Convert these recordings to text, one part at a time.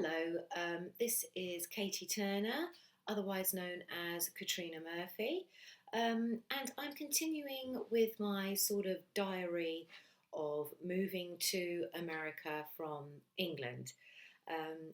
Hello, this is Katie Turner, otherwise known as Katrina Murphy, and I'm continuing with my sort of diary of moving to America from England.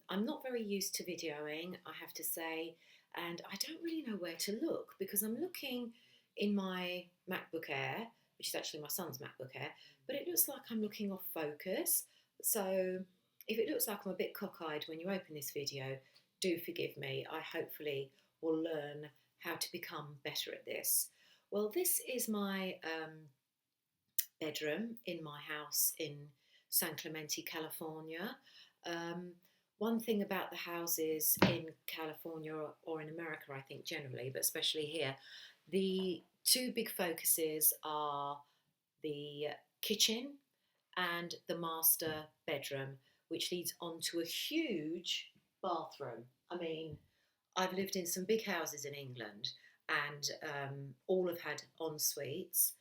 I'm not very used to videoing, I have to say, and I don't really know where to look because I'm looking in my MacBook Air, which is actually my son's MacBook Air, but it looks like I'm looking off focus. So if it looks like I'm a bit cockeyed when you open this video, do forgive me. I hopefully will learn how to become better at this. Well, this is my bedroom in my house in San Clemente, California. Um, One thing about the houses in California or in America, I think generally, but especially here, the two big focuses are the kitchen and the master bedroom, which leads onto a huge bathroom. I mean, I've lived in some big houses in England, and all have had en suites.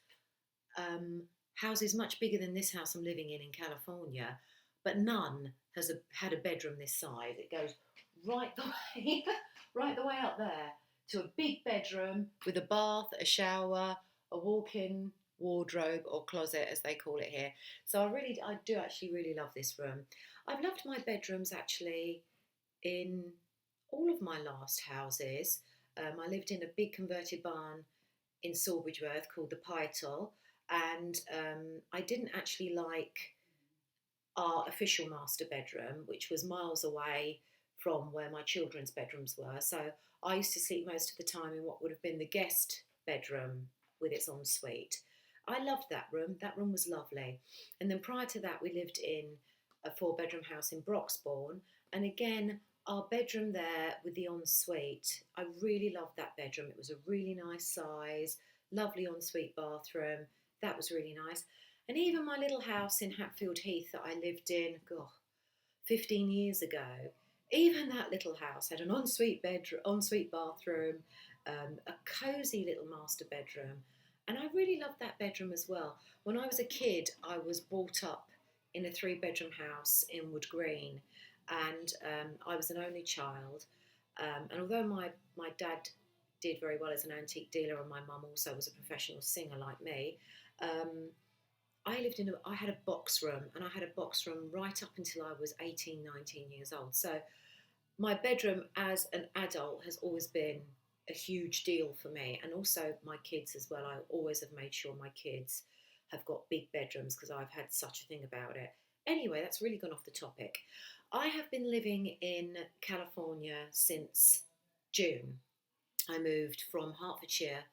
Houses much bigger than this house I'm living in California, but none has had a bedroom this size. It goes right the way, right the way up there to a big bedroom with a bath, a shower, a walk-in wardrobe or closet, as they call it here. So I do actually really love this room. I've loved my bedrooms actually in all of my last houses. I lived in a big converted barn in Sawbridgeworth called the Pytel, and I didn't actually like our official master bedroom, which was miles away from where my children's bedrooms were. So I used to sleep most of the time in what would have been the guest bedroom with its ensuite. I loved that room. That room was lovely. And then prior to that, we lived in a four-bedroom house in Broxbourne. And again, our bedroom there with the ensuite, I really loved that bedroom. It was a really nice size, lovely ensuite bathroom. That was really nice. And even my little house in Hatfield Heath that I lived in, 15 years ago, even that little house had an ensuite bedroom, ensuite bathroom, a cosy little master bedroom, and I really loved that bedroom as well. When I was a kid, I was brought up in a three-bedroom house in Wood Green, and I was an only child. And although my dad did very well as an antique dealer, and my mum also was a professional singer like me. I had a box room, and I had a box room right up until I was 18, 19 years old. So my bedroom as an adult has always been a huge deal for me, and also my kids as well. I always have made sure my kids have got big bedrooms because I've had such a thing about it. Anyway, that's really gone off the topic. I have been living in California since June. I moved from Hertfordshire,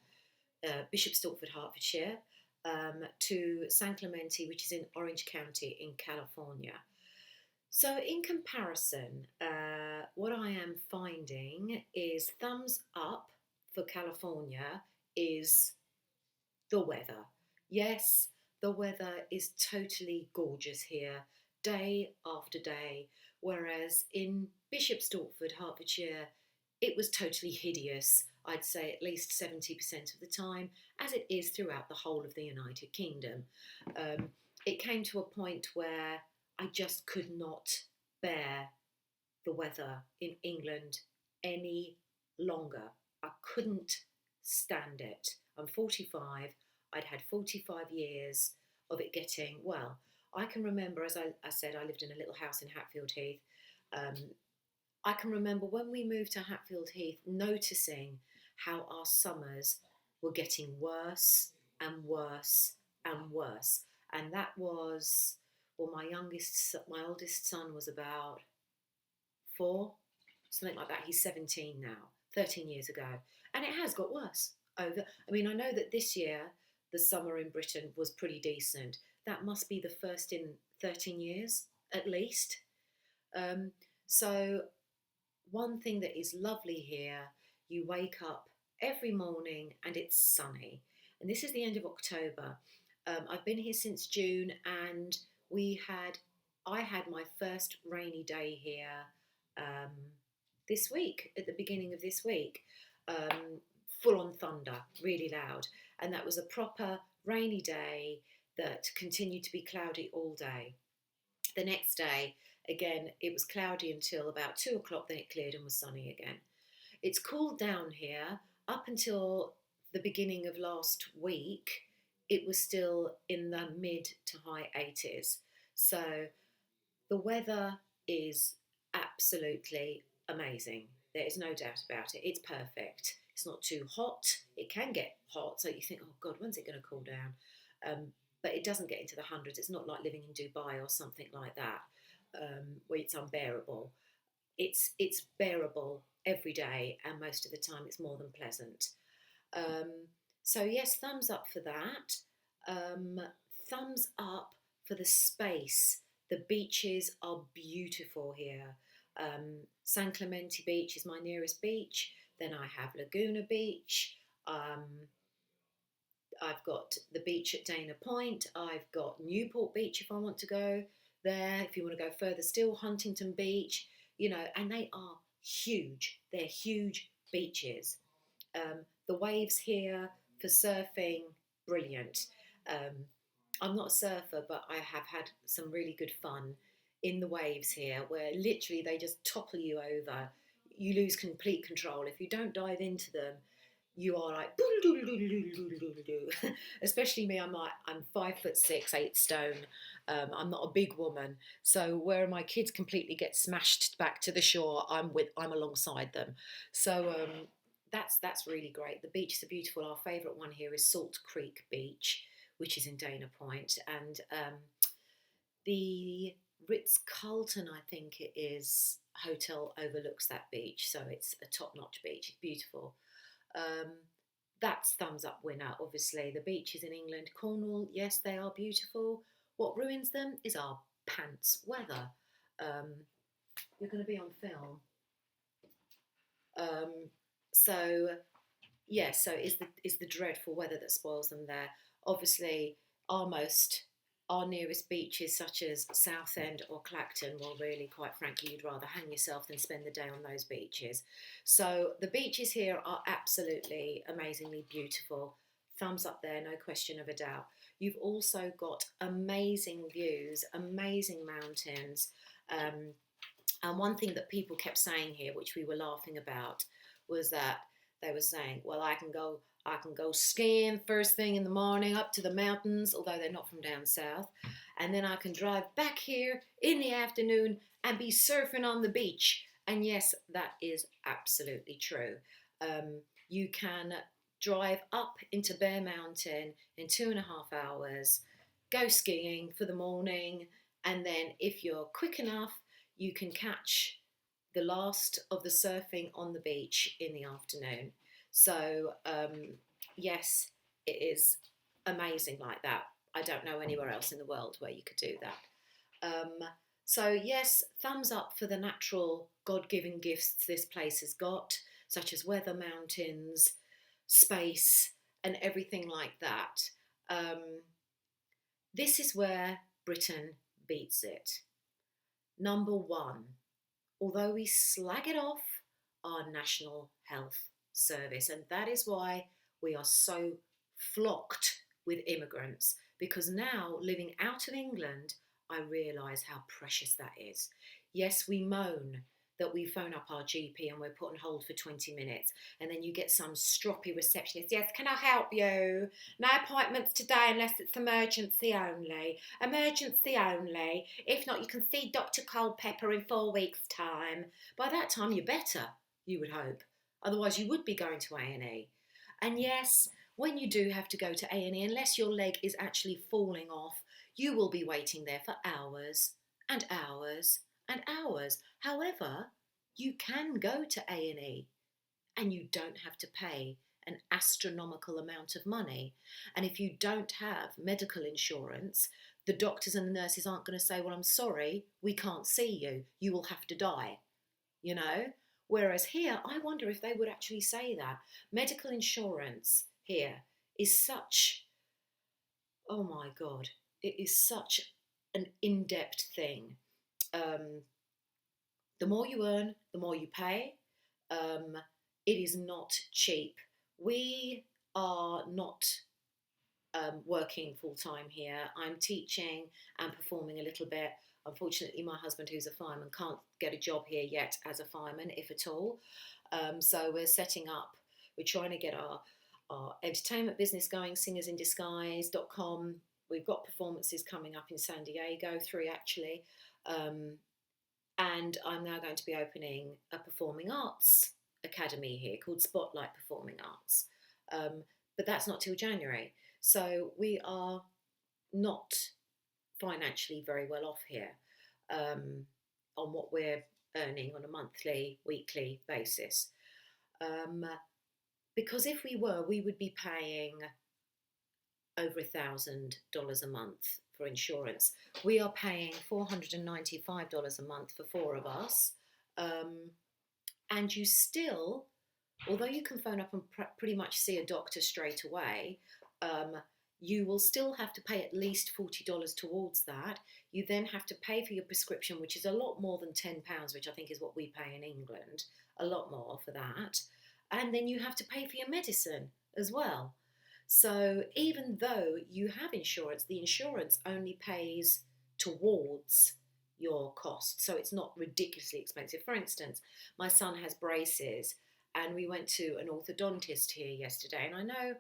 Bishop Stortford, Hertfordshire, to San Clemente, which is in Orange County in California. So, in comparison, what I am finding is thumbs up for California is the weather. Yes, the weather is totally gorgeous here, day after day, whereas in Bishop Stortford, Hertfordshire, it was totally hideous, I'd say at least 70% of the time, as it is throughout the whole of the United Kingdom. It came to a point where I just could not bear the weather in England any longer. I couldn't stand it. I'm 45. I'd had 45 years of it getting, well, I can remember, as I said, I lived in a little house in Hatfield Heath. Um, I can remember when we moved to Hatfield Heath noticing how our summers were getting worse and worse and worse. And that was, well, my oldest son was about 4, something like that. He's 17 now, 13 years ago. And it has got worse. I mean, I know that this year the summer in Britain was pretty decent. That must be the first in 13 years, at least. Um, so one thing that is lovely here, you wake up every morning and it's sunny. And this is the end of October. I've been here since June, and I had my first rainy day here um, this week, at the beginning of this week. Full on thunder, really loud. And that was a proper rainy day that continued to be cloudy all day. The next day, Again, it was cloudy until about 2 o'clock, then it cleared and was sunny again. It's cooled down here up until the beginning of last week. It was still in the mid to high 80s. So the weather is absolutely amazing. There is no doubt about it. It's perfect. It's not too hot. It can get hot, so you think, oh God, when's it going to cool down? But it doesn't get into the hundreds. It's not like living in Dubai or something like that, where it's unbearable. It's bearable every day, and most of the time it's more than pleasant. Um, so yes, thumbs up for that. Thumbs up for the space. The beaches are beautiful here. San Clemente Beach is my nearest beach. Then I have Laguna Beach. I've got the beach at Dana Point. I've got Newport Beach if I want to go there. If you want to go further still, Huntington Beach, and they are huge. They're huge beaches. The waves here for surfing, brilliant. Um, I'm not a surfer, but I have had some really good fun in the waves here where literally they just topple you over. You lose complete control. If you don't dive into them, you are like, especially me. I'm 5'6", 8 stone. I'm not a big woman, so where my kids completely get smashed back to the shore, I'm alongside them. So that's really great. The beaches are beautiful. Our favourite one here is Salt Creek Beach, which is in Dana Point, and the Ritz Carlton, I think it is, hotel overlooks that beach, so it's a top-notch beach. It's beautiful. Um, that's thumbs up winner, obviously. The beaches in England, Cornwall, yes, they are beautiful. What ruins them is our pants weather. Um, you're going to be on film. So yes, so is the dreadful weather that spoils them there. Obviously, our nearest beaches, such as Southend or Clacton, well, really, quite frankly, you'd rather hang yourself than spend the day on those beaches. So the beaches here are absolutely amazingly beautiful. Thumbs up there, no question of a doubt. You've also got amazing views, amazing mountains. And one thing that people kept saying here, which we were laughing about, was that they were saying, well, I can go skiing first thing in the morning up to the mountains, although they're not from down south, and then I can drive back here in the afternoon and be surfing on the beach. And yes, that is absolutely true. You can drive up into Bear Mountain in 2.5 hours, go skiing for the morning, and then if you're quick enough, you can catch the last of the surfing on the beach in the afternoon. So, yes, it is amazing like that. I don't know anywhere else in the world where you could do that. So, yes, thumbs up for the natural God given gifts this place has got, such as weather, mountains, space, and everything like that. This is where Britain beats it. Number one, although we slag it off, our National Health Service. And that is why we are so flocked with immigrants, because now living out of England, I realise how precious that is. Yes, we moan that we phone up our GP and we're put on hold for 20 minutes, and then you get some stroppy receptionist. Yes, can I help you? No appointments today unless it's emergency only. Emergency only. If not, you can see Dr. Culpepper in 4 weeks' time. By that time, you're better, you would hope. Otherwise, you would be going to A&E. And yes, when you do have to go to A&E, unless your leg is actually falling off, you will be waiting there for hours and hours and hours. However, you can go to A&E and you don't have to pay an astronomical amount of money. And if you don't have medical insurance, the doctors and the nurses aren't going to say, well, I'm sorry, we can't see you. You will have to die, you know? Whereas here, I wonder if they would actually say that. Medical insurance here is such, oh my God, it is such an in-depth thing. The more you earn, the more you pay. It is not cheap. We are not working full time here. I'm teaching and performing a little bit. Unfortunately, my husband, who's a fireman, can't get a job here yet as a fireman, if at all. So we're trying to get our entertainment business going, singersindisguise.com. We've got performances coming up in San Diego, 3 actually. And I'm now going to be opening a performing arts academy here called Spotlight Performing Arts. But that's not till January. So we are not financially very well off here on what we're earning on a monthly, weekly basis. Because if we were, we would be paying over $1,000 a month for insurance. We are paying $495 a month for 4 of us. And you still, although you can phone up and pretty much see a doctor straight away, you will still have to pay at least $40 towards that. You then have to pay for your prescription, which is a lot more than £10, which I think is what we pay in England, a lot more for that. And then you have to pay for your medicine as well. So even though you have insurance, the insurance only pays towards your cost. So it's not ridiculously expensive. For instance, my son has braces, and we went to an orthodontist here yesterday. And I know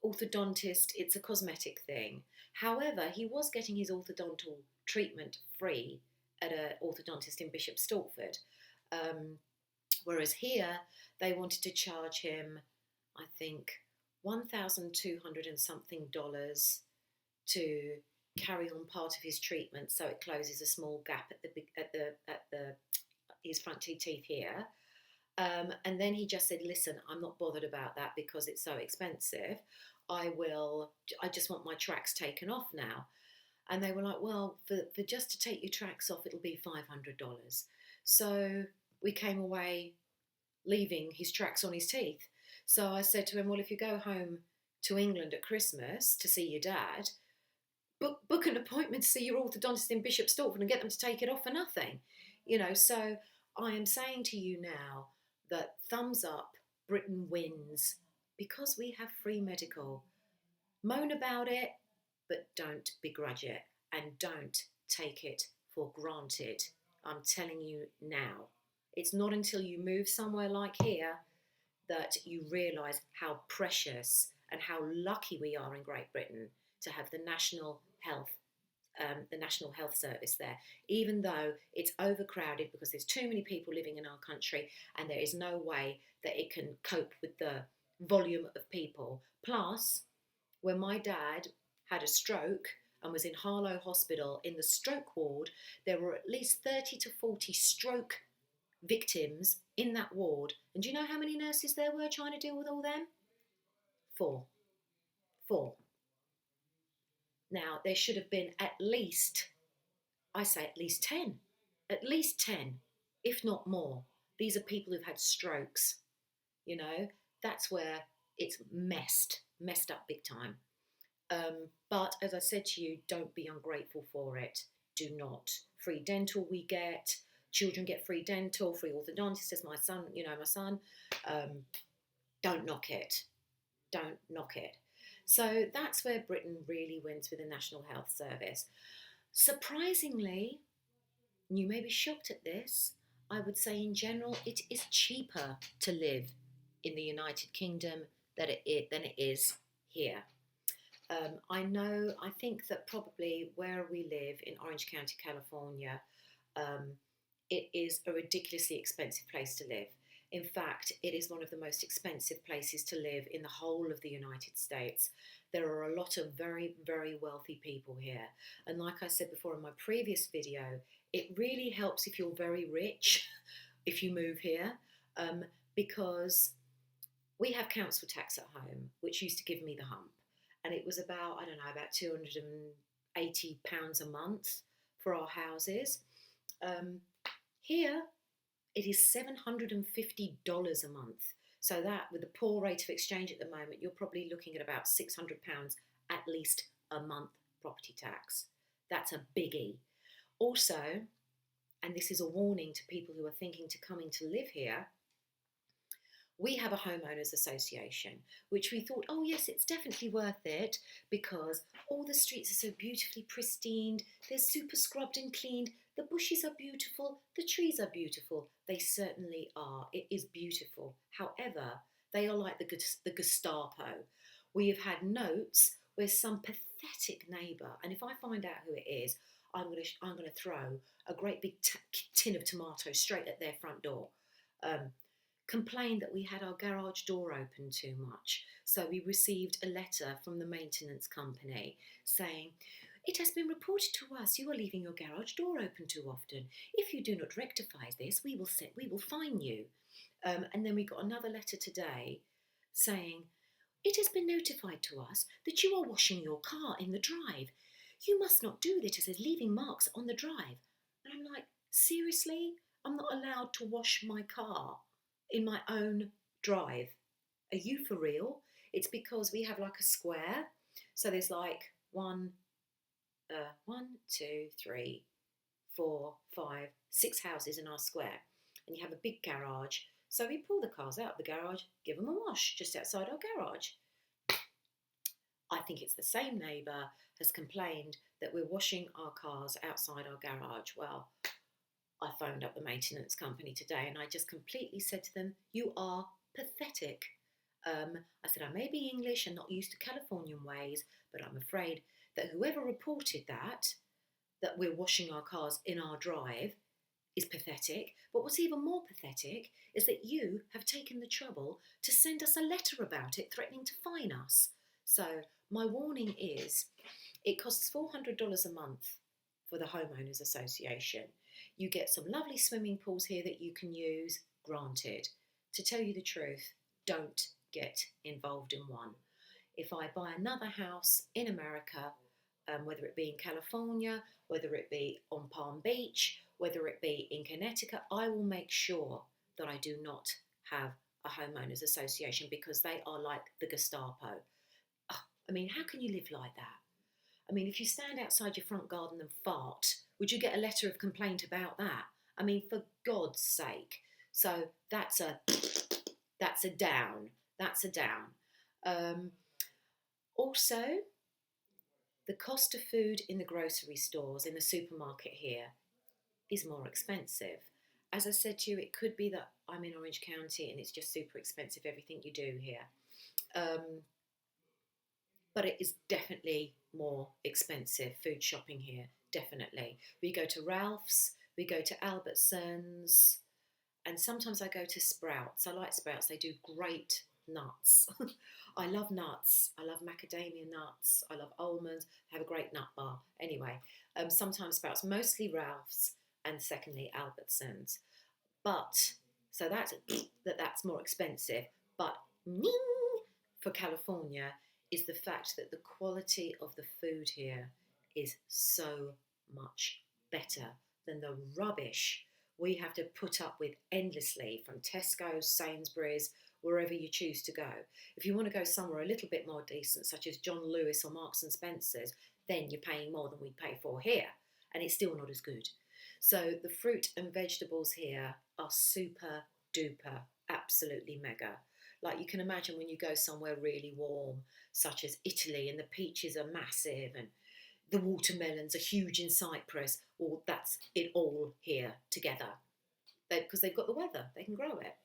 orthodontist, it's a cosmetic thing. However, he was getting his orthodontal treatment free at an orthodontist in Bishop Stortford. Whereas here, they wanted to charge him, I think, $1,200 and something to carry on part of his treatment, so it closes a small gap at his front 2 teeth here. And then he just said, "Listen, I'm not bothered about that because it's so expensive. I just want my tracks taken off now." And they were like, "Well, for just to take your tracks off, it'll be $500." So we came away leaving his tracks on his teeth. So I said to him, "Well, if you go home to England at Christmas to see your dad, book an appointment to see your orthodontist in Bishop Stortford and get them to take it off for nothing." So I am saying to you now that thumbs up, Britain wins because we have free medical. Moan about it, but don't begrudge it and don't take it for granted. I'm telling you now. It's not until you move somewhere like here that you realise how precious and how lucky we are in Great Britain to have the National Health Service there, even though it's overcrowded because there's too many people living in our country and there is no way that it can cope with the volume of people. Plus, when my dad had a stroke and was in Harlow Hospital in the stroke ward, there were at least 30 to 40 stroke victims in that ward. And do you know how many nurses there were trying to deal with all them? 4. Now, there should have been at least 10. At least 10, if not more. These are people who've had strokes. That's where it's messed up big time. But as I said to you, don't be ungrateful for it. Do not. Free dental we get. Children get free dental, free orthodontist, as my son. Don't knock it. Don't knock it. So that's where Britain really wins with the National Health Service. Surprisingly, you may be shocked at this, I would say in general it is cheaper to live in the United Kingdom than it is here. I think that probably where we live in Orange County, California, it is a ridiculously expensive place to live. In fact, it is one of the most expensive places to live in the whole of the United States. There are a lot of very, very wealthy people here. And like I said before in my previous video, it really helps if you're very rich, if you move here, because we have council tax at home, which used to give me the hump. And it was about £280 a month for our houses. Here, it is $750 a month. So that, with the poor rate of exchange at the moment, you're probably looking at about £600 at least a month property tax. That's a biggie. Also, and this is a warning to people who are thinking to coming to live here, we have a homeowners association, which we thought, oh yes, it's definitely worth it because all the streets are so beautifully pristine, they're super scrubbed and cleaned, the bushes are beautiful, the trees are beautiful. They certainly are. It is beautiful. However, they are like the Gestapo. We have had notes where some pathetic neighbour, and if I find out who it is, I'm gonna throw a great big tin of tomatoes straight at their front door. Um, Complained that we had our garage door open too much. So we received a letter from the maintenance company saying, it has been reported to us you are leaving your garage door open too often. If you do not rectify this, we will fine you. And then we got another letter today saying, it has been notified to us that you are washing your car in the drive. You must not do this as leaving marks on the drive. And I'm like, seriously? I'm not allowed to wash my car in my own drive. Are you for real? It's because we have like a square. So there's like one, two, three, four, five, six houses in our square. And you have a big garage. So we pull the cars out of the garage, give them a wash just outside our garage. I think it's the same neighbour has complained that we're washing our cars outside our garage. Well, I phoned up the maintenance company today and I just completely said to them, you are pathetic. I said, I may be English and not used to Californian ways, but I'm afraid that whoever reported that we're washing our cars in our drive is pathetic. But what's even more pathetic is that you have taken the trouble to send us a letter about it, threatening to fine us. So my warning is, it costs $400 a month for the Homeowners Association. You get some lovely swimming pools here that you can use, granted. To tell you the truth, don't get involved in one. If I buy another house in America, whether it be in California, whether it be on Palm Beach, whether it be in Connecticut, I will make sure that I do not have a homeowners association because they are like the Gestapo. I mean, how can you live like that? I mean, if you stand outside your front garden and fart, would you get a letter of complaint about that? I mean, for God's sake. So that's a down. That's a down. Also, the cost of food in the grocery stores, in the supermarket here, is more expensive. As I said to you, it could be that I'm in Orange County and it's just super expensive, everything you do here. But it is definitely more expensive, food shopping here, definitely. We go to Ralph's, we go to Albertsons, and sometimes I go to Sprouts. I like Sprouts, they do great nuts. I love nuts. I love macadamia nuts. I love almonds. I have a great nut bar. Anyway, sometimes Sprouts, mostly Ralph's, and secondly Albertsons. But, so that's more expensive. But for California is the fact that the quality of the food here is so much better than the rubbish we have to put up with endlessly from Tesco, Sainsbury's, wherever you choose to go. If you want to go somewhere a little bit more decent, such as John Lewis or Marks and Spencer's, then you're paying more than we pay for here, and it's still not as good. So the fruit and vegetables here are super duper, absolutely mega. Like you can imagine when you go somewhere really warm, such as Italy, and the peaches are massive and the watermelons are huge in Cyprus. Well, that's it all here together. Because they've got the weather, they can grow it.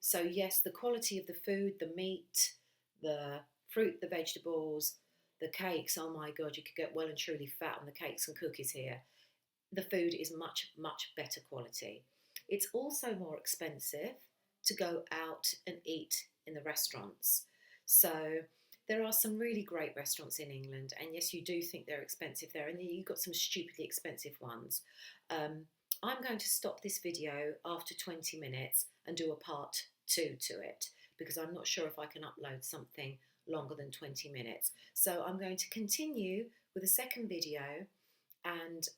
So yes, the quality of the food, the meat, the fruit, the vegetables, the cakes, oh my God, you could get well and truly fat on the cakes and cookies here. The food is much, much better quality. It's also more expensive to go out and eat in the restaurants. So there are some really great restaurants in England, and yes, you do think they're expensive there, and you've got some stupidly expensive ones. I'm going to stop this video after 20 minutes and do a part 2 to it, because I'm not sure if I can upload something longer than 20 minutes. So I'm going to continue with a second video, and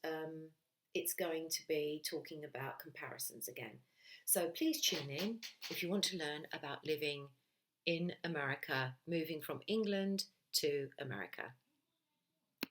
it's going to be talking about comparisons again. So please tune in if you want to learn about living in America, moving from England to America.